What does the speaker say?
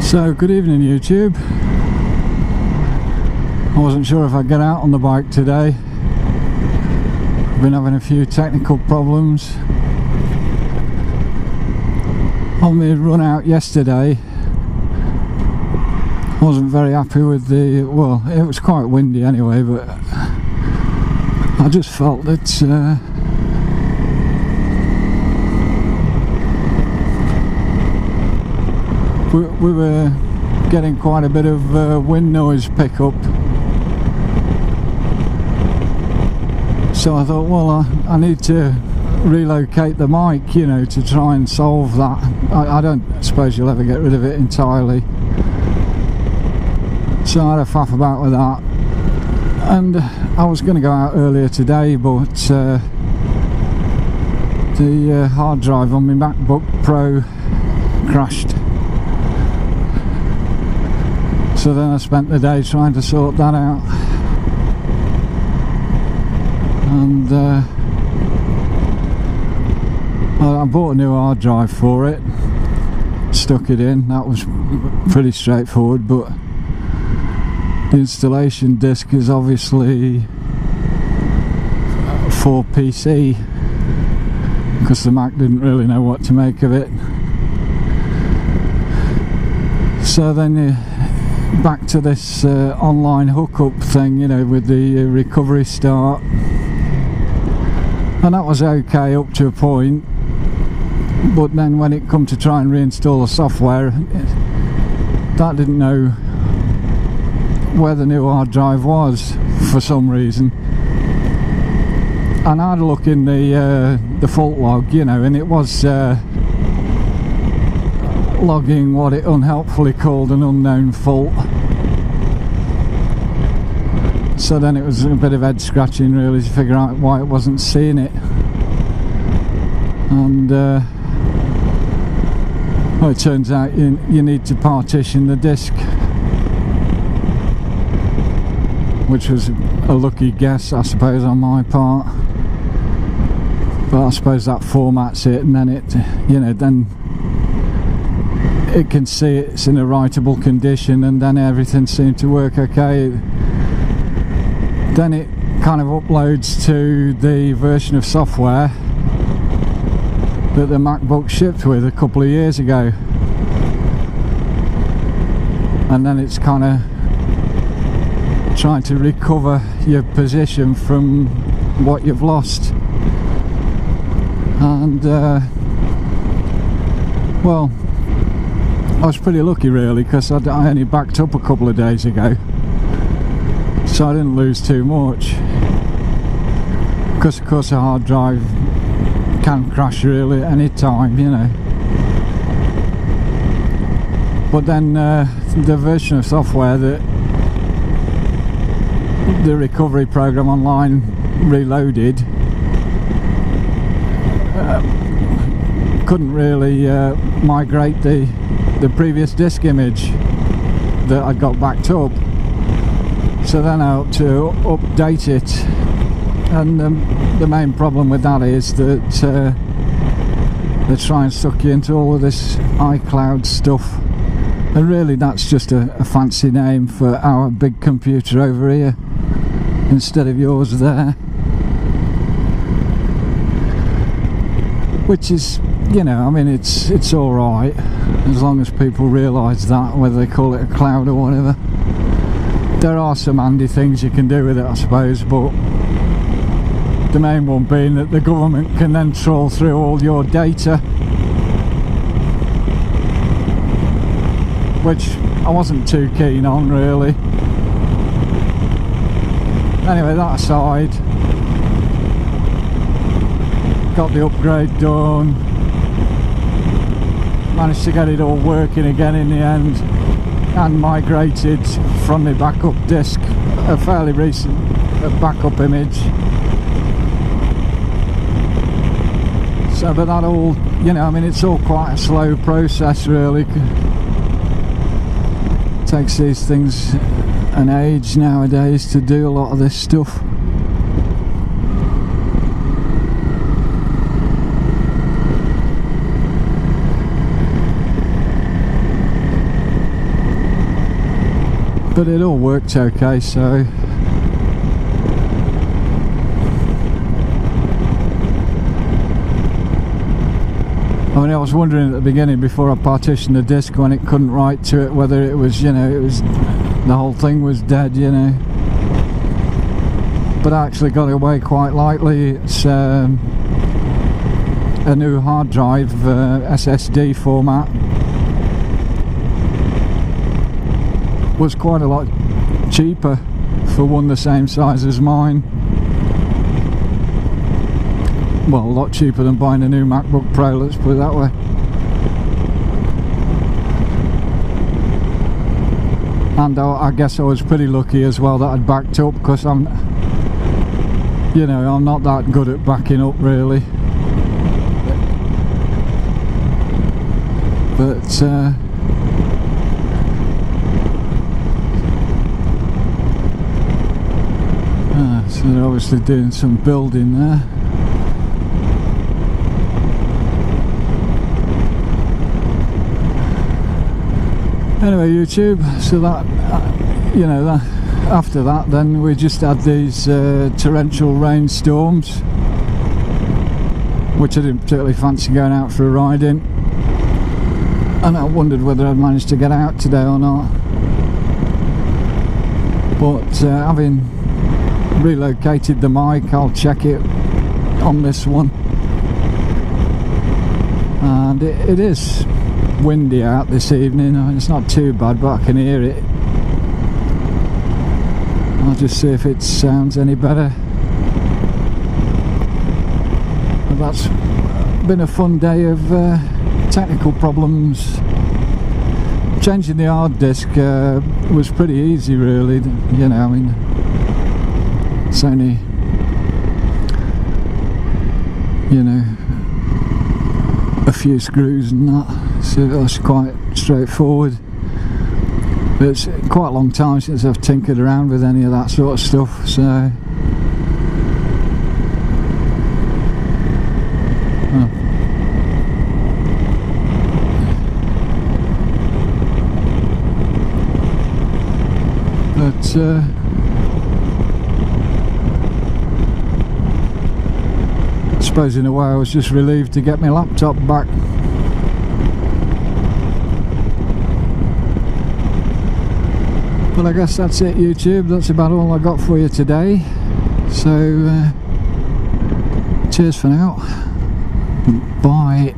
So, good evening YouTube. I wasn't sure if I'd get out on the bike today. I've been having a few technical problems. On my run out yesterday, I wasn't very happy with the, well, it was quite windy anyway, but I just felt that we were getting quite a bit of wind noise pickup. So I thought, well, I need to relocate the mic, you know, to try and solve that. I don't suppose you'll ever get rid of it entirely. So I had a faff about with that. And I was going to go out earlier today, but the hard drive on my MacBook Pro crashed. So then I spent the day trying to sort that out. And I bought a new hard drive for it, stuck it in. That was pretty straightforward, but the installation disk is obviously for PC, because the Mac didn't really know what to make of it. So then back to this online hookup thing, you know, with the recovery start. And that was okay up to a point, but then when it come to try and reinstall the software, that didn't know where the new hard drive was for some reason. And I had a look in the fault log, you know, and it was logging what it unhelpfully called an unknown fault. So then it was a bit of head scratching really to figure out why it wasn't seeing it. And well, it turns out you need to partition the disk, which was a lucky guess, I suppose, on my part. But I suppose that formats it, and then it, you know, then it can see it's in a writable condition, and then everything seemed to work okay. Then it kind of uploads to the version of software that the MacBook shipped with a couple of years ago, and then it's kind of trying to recover your position from what you've lost. And well, I was pretty lucky really, because I only backed up a couple of days ago, so I didn't lose too much. Because of course a hard drive can crash really at any time, you know. But then the version of software that the recovery program online reloaded couldn't really migrate the previous disk image that I got backed up. So then I had to update it, and the main problem with that is that they try and suck you into all of this iCloud stuff, and really that's just a fancy name for our big computer over here instead of yours there, which is, you know, I mean, it's alright as long as people realise that, whether they call it a cloud or whatever. There are some handy things you can do with it, I suppose, but the main one being that the government can then trawl through all your data, which I wasn't too keen on really. Anyway, that aside, got the upgrade done, managed to get it all working again in the end, and migrated from the backup disk, a fairly recent backup image. So, but that all, you know, I mean, it's all quite a slow process really. It takes these things an age nowadays to do a lot of this stuff. but it all worked okay. So I mean, I was wondering at the beginning before I partitioned the disc when it couldn't write to it whether it was, you know, it was the whole thing was dead, you know. But I actually got away quite lightly. It's a new hard drive, SSD format. Was quite a lot cheaper for one the same size as mine. Well, a lot cheaper than buying a new MacBook Pro, let's put it that way. And I guess I was pretty lucky as well that I'd backed up, because I'm not that good at backing up really. But so they're obviously doing some building there. Anyway, YouTube, so that, after that then we just had these torrential rainstorms, which I didn't particularly fancy going out for a ride in, and I wondered whether I'd managed to get out today or not. But having relocated the mic, I'll check it on this one, and it is windy out this evening. I mean, it's not too bad, but I can hear it. I'll just see if it sounds any better. But that's been a fun day of technical problems. Changing the hard disk was pretty easy really, you know. I mean, it's only, you know, a few screws and that, so that's quite straightforward. But it's quite a long time since I've tinkered around with any of that sort of stuff, so but I suppose in a way I was just relieved to get my laptop back. Well, I guess that's it, YouTube. That's about all I got for you today. So cheers for now. Bye.